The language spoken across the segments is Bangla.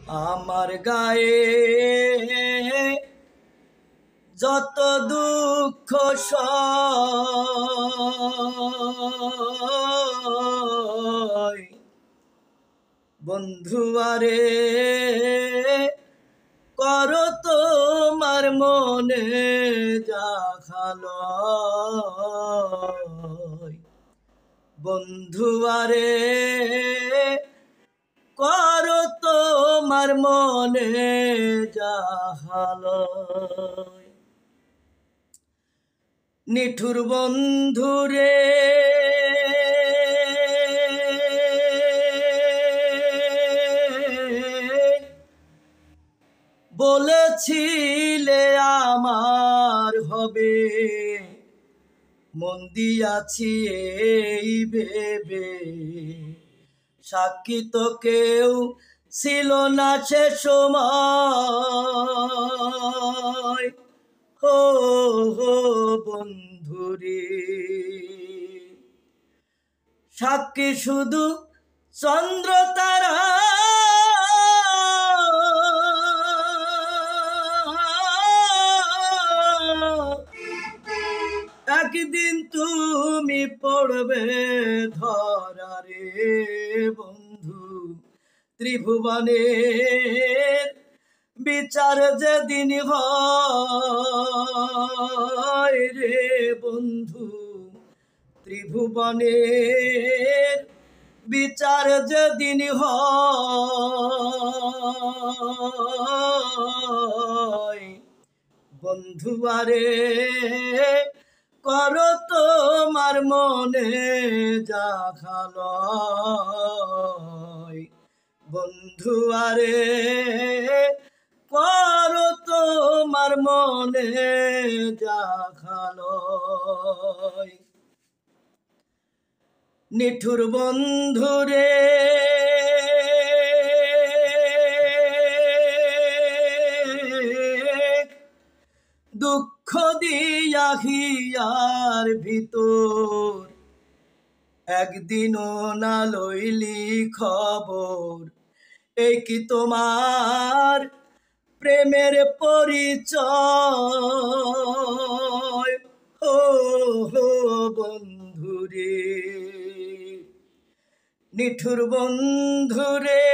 আমার গায়ে যত দুঃখ সয় বন্ধু আরে করো তোমার মনে যা খালয় বন্ধু আরে করো তোমার মনে যা খালয় নিঠুর বন্ধুরে বলেছিলে আমার হবে মন দিয়াছি এই ভেবে সাক্ষী তো কেউ ছিল না সে সময় ও বন্ধুরে সাক্ষী শুধু চন্দ্র তারা একদিন তুমি পড়বে ধরা রে বন্ধু ত্রিভুবনের বিচার যেদিন হয় রে বন্ধু ত্রিভুবনের বিচার যেদিন হয় বন্ধু আরে করো তোমার মনে যা খালয় বন্ধু আরে করো তোমার মনে যা খালয় নিঠুর বন্ধুরে দুঃখ দিয়া হিয়ার ভিতর একদিনও না লইলি খবর এই কি তোমার প্রেমের পরিচয় ও বন্ধুরে নিঠুর বন্ধুরে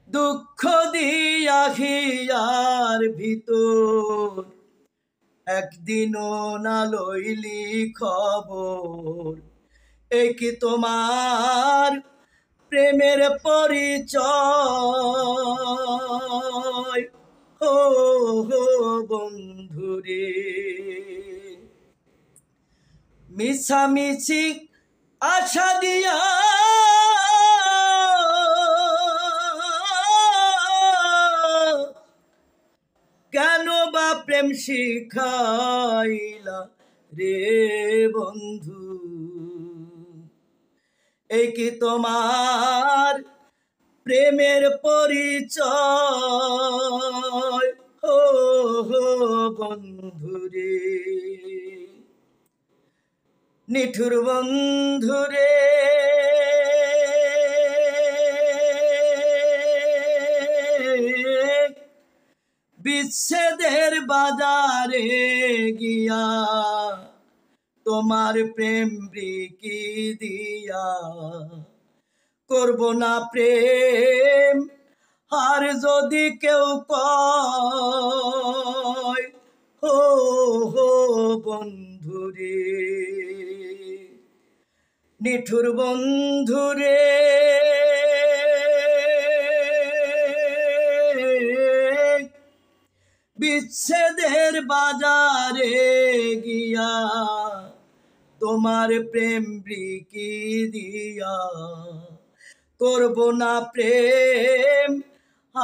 দুঃখ দিয়া হিয়ার ভিতর একদিনও না লইলি খবর এই কি তোমার প্রেমের পরিচয় ও বন্ধুরে মিছামিছি আশা দিয়া কেন বা প্রেম শিখাইলা রে বন্ধু এই কি তোমার প্রেমের পরিচয় ও বন্ধুরে নিঠুর বন্ধুরে বিচ্ছেদের বাজারে গিয়া তোমার প্রেম বিকি দিয়া করব না প্রেম আর যদি কেউ কয় ও বন্ধুরে নিঠুর বন্ধুরে বিচ্ছেদের বাজারে গিয়া তোমার প্রেম বিকি দিয়া করব না প্রেম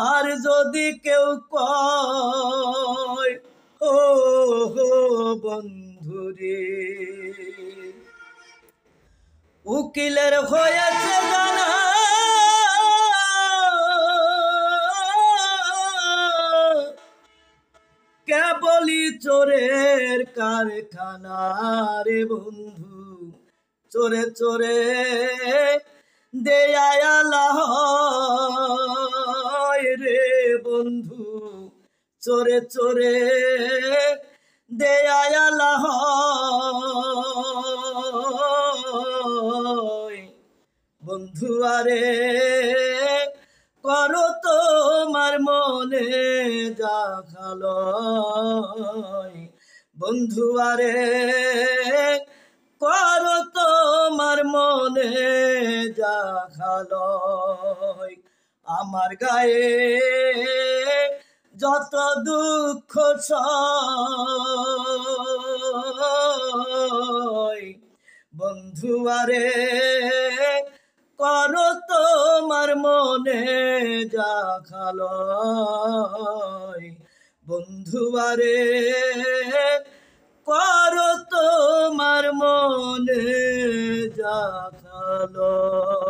আর যদি কেউ কয় ও বন্ধুরে উকিলের হয়েছে জানা কেবলই চোরের কারখানা রে বন্ধু চোরে চোরে দেয়ালা হয় রে বন্ধু, চোরে চোরে দেয়ালা হয় বন্ধু আরে করো তোমার মনে যা খালয় বন্ধু আরে করো তোমার মনে যা খালয় আমার গায়ে যত দুঃখ সয় বন্ধু আরে করো তোমার মনে যা খালয় বন্ধু আরে করো তোমার মনে যা খালয়।